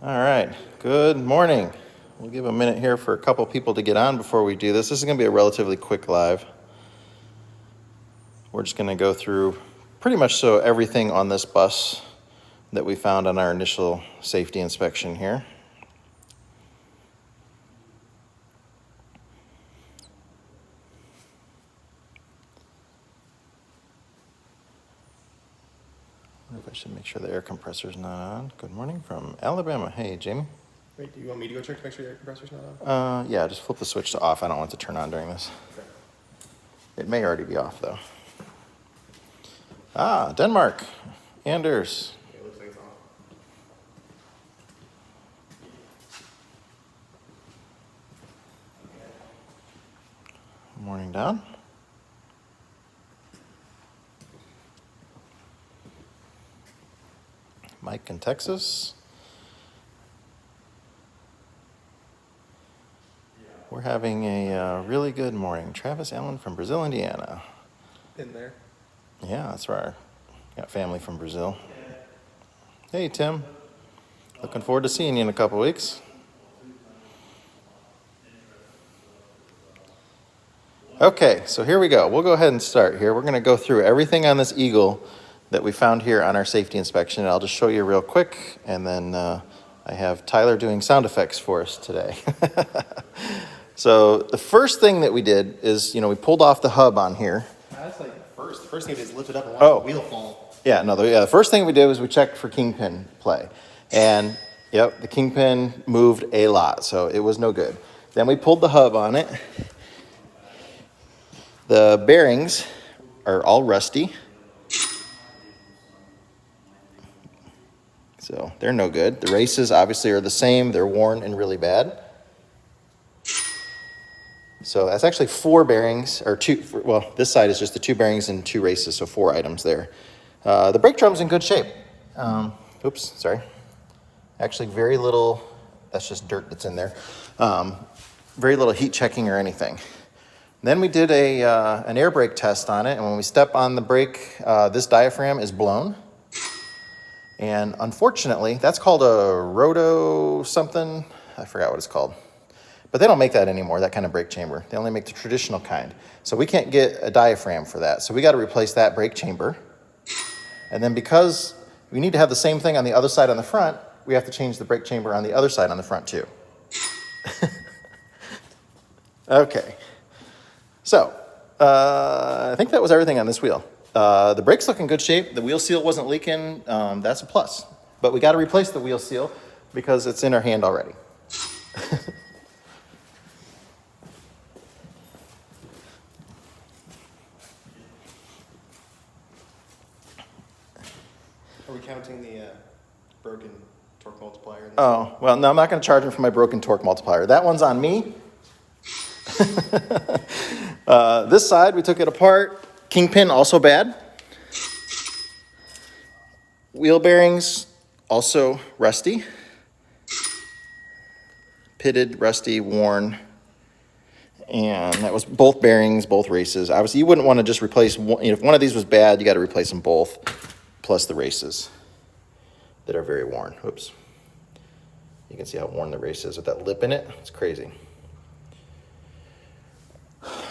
All right, good morning. We'll give a minute here for a couple people to get on before we do this. This is going to be a relatively quick live. We're just going to go through pretty much everything on this bus that we found on our initial safety inspection here. I wonder if I should make sure the air compressor's not on. Good morning from Alabama. Hey, Jamie. Wait, do you want me to go check to make sure the air compressor's not on? Yeah, just flip the switch to off. I don't want it to turn on during this. Okay. It may already be off, though. Ah, Denmark. Anders. Okay, it looks like it's on. Good morning, Don. Mike in Texas. We're having a really good morning. Travis Allen from Brazil, Indiana. In there. Yeah, that's right. Got family from Brazil. Hey, Tim. Looking forward to seeing you in a couple weeks. Okay, so here we go. We'll go ahead and start here. We're going to go through everything on this Eagle that we found here on our safety inspection. And I'll just show you real quick, and then I have Tyler doing sound effects for us today. So the first thing that we did is, we pulled off the hub on here. That's like the first thing is lift it up and watch Oh. the wheel fall. Yeah, no, the first thing we did was we checked for kingpin play. And, yep, the kingpin moved a lot, so it was no good. Then we pulled the hub on it. The bearings are all rusty. So they're no good. The races obviously are the same. They're worn and really bad. So that's actually 4 bearings, or 2, well, this side is just the 2 bearings and 2 races, so 4 items there. The brake drum's in good shape. Oops, sorry. Actually, very little, that's just dirt that's in there. Very little heat checking or anything. Then we did an air brake test on it, and when we step on the brake, this diaphragm is blown. And unfortunately, that's called a roto something. I forgot what it's called. But they don't make that anymore, that kind of brake chamber. They only make the traditional kind. So we can't get a diaphragm for that. So we got to replace that brake chamber. And then because we need to have the same thing on the other side on the front, we have to change the brake chamber on the other side on the front too. Okay. So I think that was everything on this wheel. The brakes look in good shape. The wheel seal wasn't leaking. That's a plus. But we got to replace the wheel seal because it's in our hand already. Are we counting the broken torque multiplier? Oh, well, no, I'm not going to charge him for my broken torque multiplier. That one's on me. This side, we took it apart. Kingpin, also bad. Wheel bearings, also rusty. Pitted, rusty, worn. And that was both bearings, both races. Obviously, you wouldn't want to just replace one. If one of these was bad, you got to replace them both, plus the races that are very worn. Oops. You can see how worn the race is with that lip in it. It's crazy.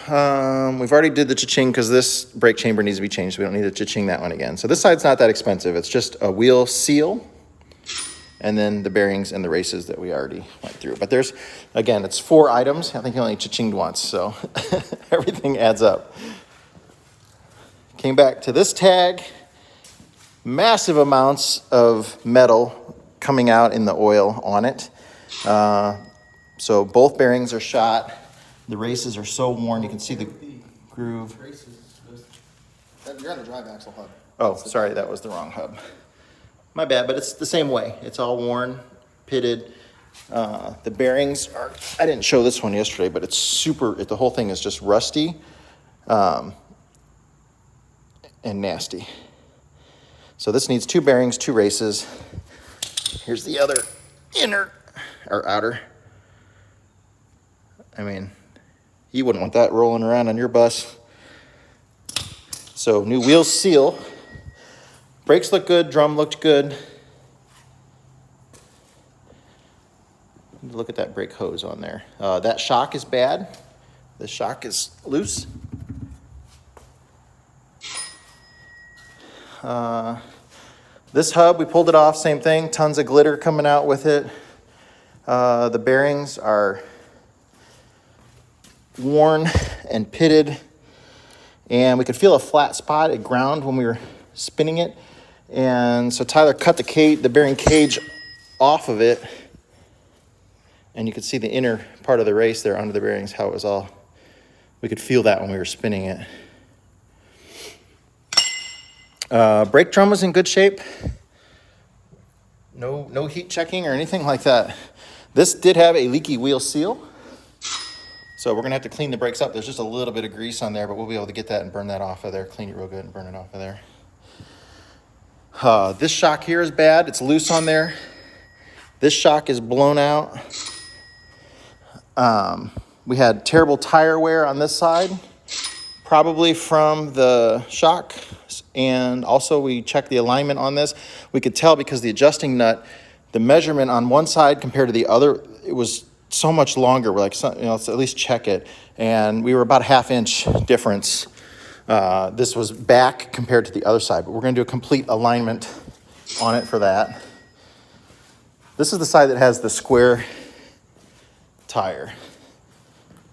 We've already did the cha-ching because this brake chamber needs to be changed. So we don't need to cha-ching that one again. So this side's not that expensive. It's just a wheel seal and then the bearings and the races that we already went through. But there's, again, it's 4 items. I think you only cha-chinged once, so everything adds up. Came back to this tag. Massive amounts of metal coming out in the oil on it. So both bearings are shot. The races are so worn, you can see the groove. You're on the drive axle hub. Oh, sorry, that was the wrong hub. My bad, but it's the same way. It's all worn, pitted. The bearings are, I didn't show this one yesterday, but it's the whole thing is just rusty and nasty. So this needs 2 bearings, 2 races. Here's the other inner or outer. I mean, you wouldn't want that rolling around on your bus. So new wheel seal. Brakes look good, drum looked good. Look at that brake hose on there. That shock is bad. The shock is loose. This hub, we pulled it off, same thing, tons of glitter coming out with it. The bearings are worn and pitted, and we could feel a flat spot at ground when we were spinning it. And so Tyler cut the bearing cage off of it, and you could see the inner part of the race there under the bearings, how it was all, we could feel that when we were spinning it. Brake drum was in good shape. No heat checking or anything like that. This did have a leaky wheel seal, so we're gonna have to clean the brakes up. There's just a little bit of grease on there, but we'll be able to get that and burn that off of there, clean it real good and burn it off of there. This shock here is bad. It's loose on there. This shock is blown out. We had terrible tire wear on this side, probably from the shock. And also we checked the alignment on this. We could tell because the adjusting nut, the measurement on one side compared to the other, it was so much longer. We're like, let's at least check it. And we were about a ½ inch difference. This was back compared to the other side, but we're gonna do a complete alignment on it for that. This is the side that has the square tire,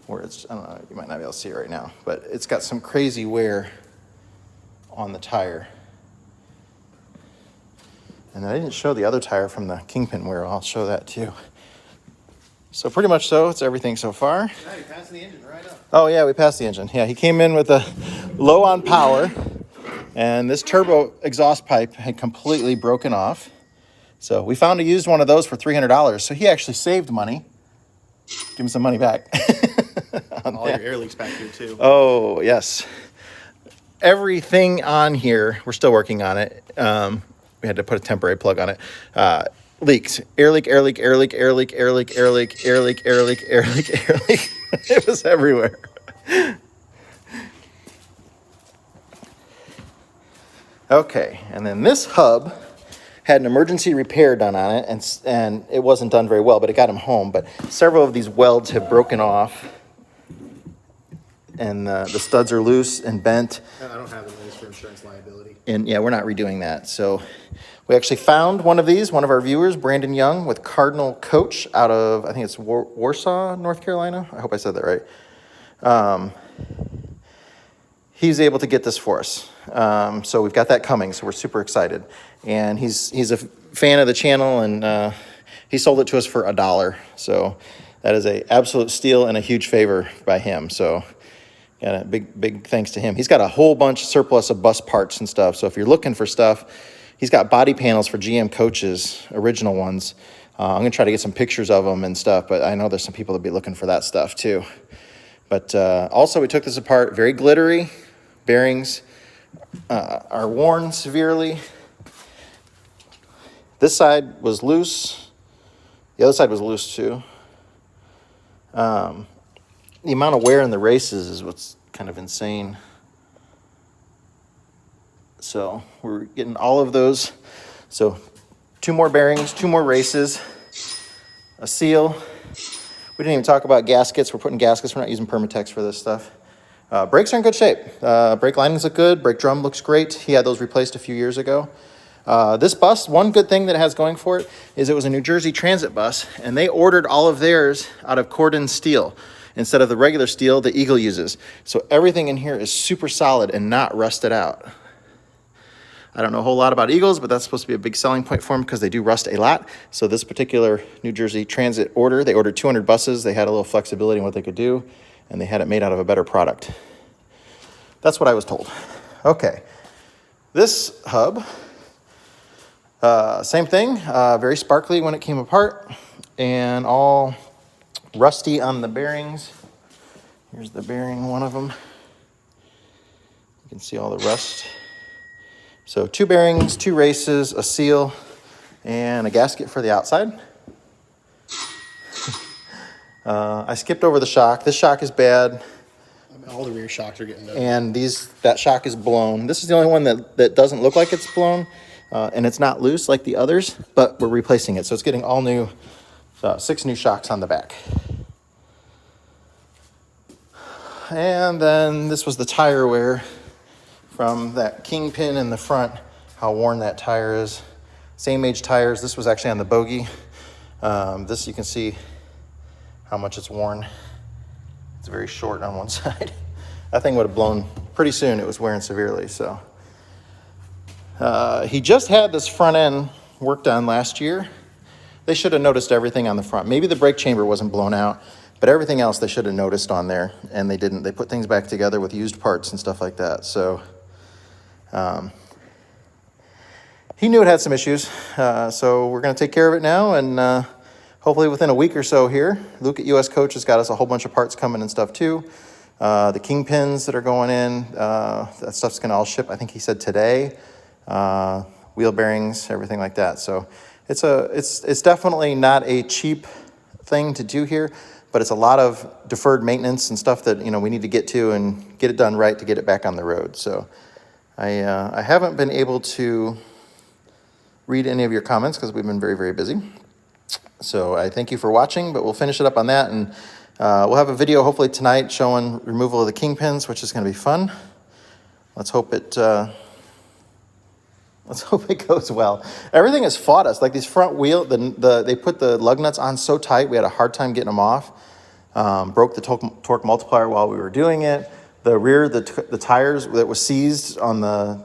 where it's, I don't know, you might not be able to see it right now, but it's got some crazy wear on the tire. And I didn't show the other tire from the Kingpin wear. I'll show that too. So pretty much so, it's everything so far. Yeah, you passed the engine right up. Oh yeah, we passed the engine. Yeah, he came in with a low on power, and this turbo exhaust pipe had completely broken off. So we found a used one of those for $300. So he actually saved money. Give him some money back. All your air leaks back here too. Oh, yes. Everything on here, we're still working on it. We had to put a temporary plug on it. Leaks. Air leak, air leak, air leak, air leak, air leak, air leak, air leak, air leak, air leak, air leak. It was everywhere. Okay, and then this hub had an emergency repair done on it, and it wasn't done very well, but it got him home. But several of these welds have broken off, and the studs are loose and bent. I don't have the list for insurance liability. And yeah, we're not redoing that. So we actually found one of these, one of our viewers, Brandon Young with Cardinal Coach out of, I think it's Warsaw, North Carolina. I hope I said that right. He's able to get this for us. So we've got that coming, so we're super excited. And he's a fan of the channel, and he sold it to us for $1. So that is a absolute steal and a huge favor by him. So got a big thanks to him. He's got a whole bunch of surplus of bus parts and stuff. So if you're looking for stuff, he's got body panels for GM coaches, original ones. I'm gonna try to get some pictures of them and stuff, but I know there's some people that be looking for that stuff too. But also we took this apart, very glittery. Bearings are worn severely. This side was loose. The other side was loose too. The amount of wear in the races is what's kind of insane. So we're getting all of those. So 2 more bearings, 2 more races, a seal. We didn't even talk about gaskets. We're putting gaskets. We're not using Permatex for this stuff. Brakes are in good shape. Brake linings look good. Brake drum looks great. He had those replaced a few years ago. This bus, one good thing that it has going for it is it was a New Jersey Transit bus, and they ordered all of theirs out of Cordon steel instead of the regular steel that Eagle uses. So everything in here is super solid and not rusted out. I don't know a whole lot about Eagles, but that's supposed to be a big selling point for them because they do rust a lot. So this particular New Jersey Transit order, they ordered 200 buses. They had a little flexibility in what they could do, and they had it made out of a better product. That's what I was told. Okay, this hub, same thing, very sparkly when it came apart, and all rusty on the bearings. Here's the bearing, one of them. You can see all the rust. So 2 bearings, 2 races, a seal, and a gasket for the outside. I skipped over the shock. This shock is bad. All the rear shocks are getting done. And that shock is blown. This is the only one that doesn't look like it's blown, and it's not loose like the others, but we're replacing it. So it's getting all new So 6 new shocks on the back. And then this was the tire wear from that kingpin in the front, how worn that tire is. Same age tires. This was actually on the Bogey. This you can see how much it's worn. It's very short on one side. That thing would have blown pretty soon. It was wearing severely. So he just had this front end worked on last year. They should have noticed everything on the front. Maybe the brake chamber wasn't blown out, but everything else they should have noticed on there, and they didn't. They put things back together with used parts and stuff like that. So he knew it had some issues. So we're going to take care of it now, and hopefully within a week or so here. Luke at US Coach has got us a whole bunch of parts coming and stuff too. The kingpins that are going in, that stuff's going to all ship, I think he said today. Wheel bearings, everything like that. So it's definitely not a cheap thing to do here, but it's a lot of deferred maintenance and stuff that, we need to get to and get it done right to get it back on the road. So I haven't been able to read any of your comments because we've been very, very busy. So I thank you for watching, but we'll finish it up on that, and we'll have a video hopefully tonight showing removal of the kingpins, which is going to be fun. Let's hope it goes well. Everything has fought us. Like these front wheel, they put the lug nuts on so tight, we had a hard time getting them off. Broke the torque multiplier while we were doing it. The rear, the tires that was seized on the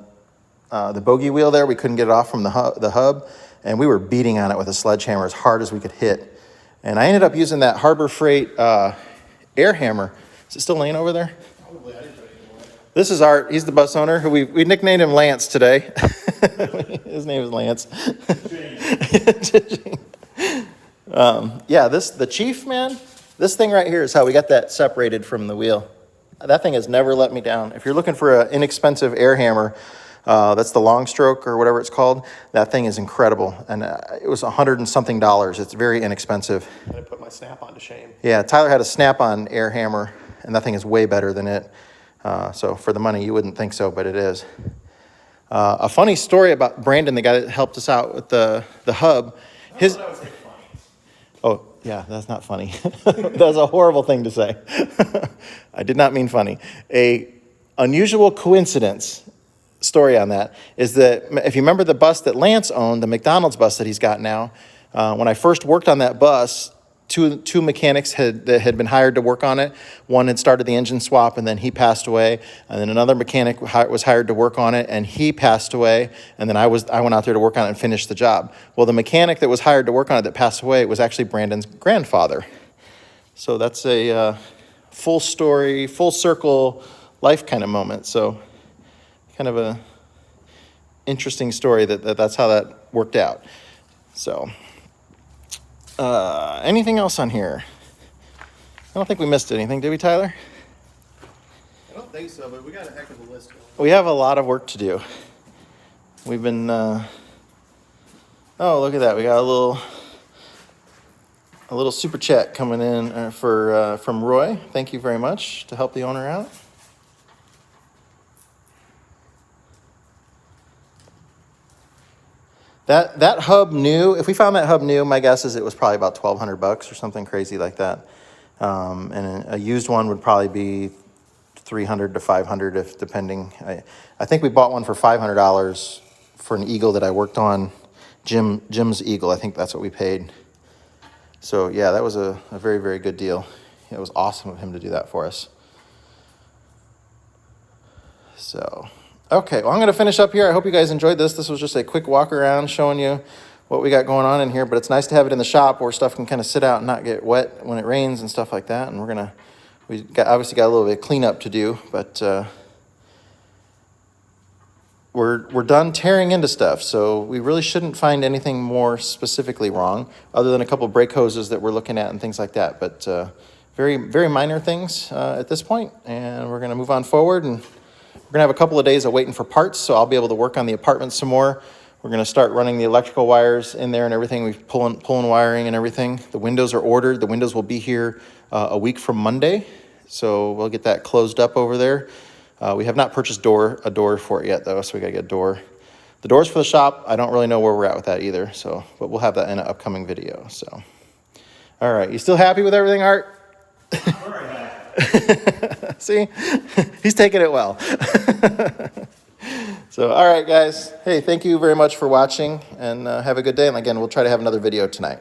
Bogey wheel there, we couldn't get it off from the hub, and we were beating on it with a sledgehammer as hard as we could hit. And I ended up using that Harbor Freight air hammer. Is it still laying over there? Probably. I didn't put anything away. This is Art. He's the bus owner. Who we nicknamed him Lance today. His name is Lance. Yeah, the Chief, man, this thing right here is how we got that separated from the wheel. That thing has never let me down. If you're looking for an inexpensive air hammer, that's the long stroke or whatever it's called. That thing is incredible. And it was $100 and something. It's very inexpensive. I put my Snap-on to shame. Yeah, Tyler had a Snap-on air hammer, and that thing is way better than it. So for the money, you wouldn't think so, but it is. A funny story about Brandon, the guy that helped us out with the hub. That was like funny. Oh, yeah, that's not funny. That's a horrible thing to say. I did not mean funny. A unusual coincidence story on that is that if you remember the bus that Lance owned, the McDonald's bus that he's got now, when I first worked on that bus, two mechanics that had been hired to work on it. One had started the engine swap, and then he passed away. And then another mechanic was hired to work on it, and he passed away. And then I went out there to work on it and finish the job. Well, the mechanic that was hired to work on it that passed away was actually Brandon's grandfather. So that's a full story, full circle life kind of moment. So kind of a interesting story that's how that worked out. So anything else on here? I don't think we missed anything, did we, Tyler? I don't think so, but we got a heck of a list going. We have a lot of work to do. We've been, oh, look at that. We got a little super chat coming in from Roy. Thank you very much to help the owner out. That hub new, if we found that hub new, my guess is it was probably about $1,200 or something crazy like that. And a used one would probably be $300 to $500 if depending. I think we bought one for $500 for an Eagle that I worked on, Jim's Eagle. I think that's what we paid. So yeah, that was a very, very good deal. It was awesome of him to do that for us. So, okay, well, I'm going to finish up here. I hope you guys enjoyed this. This was just a quick walk around showing you what we got going on in here, but it's nice to have it in the shop where stuff can kind of sit out and not get wet when it rains and stuff like that. And we obviously got a little bit of cleanup to do, but we're done tearing into stuff, so we really shouldn't find anything more specifically wrong other than a couple brake hoses that we're looking at and things like that. But very, very minor things at this point, and we're going to move on forward, and we're going to have a couple of days of waiting for parts, so I'll be able to work on the apartment some more. We're going to start running the electrical wires in there and everything. We've pulling wiring and everything. The windows are ordered. The windows will be here a week from Monday, so we'll get that closed up over there. We have not purchased a door for it yet, though, so we got to get a door. The doors for the shop, I don't really know where we're at with that either, but we'll have that in an upcoming video. So, All right, you still happy with everything, Art? See, he's taking it well. So, all right, guys. Hey, thank you very much for watching, and have a good day. And again, we'll try to have another video tonight.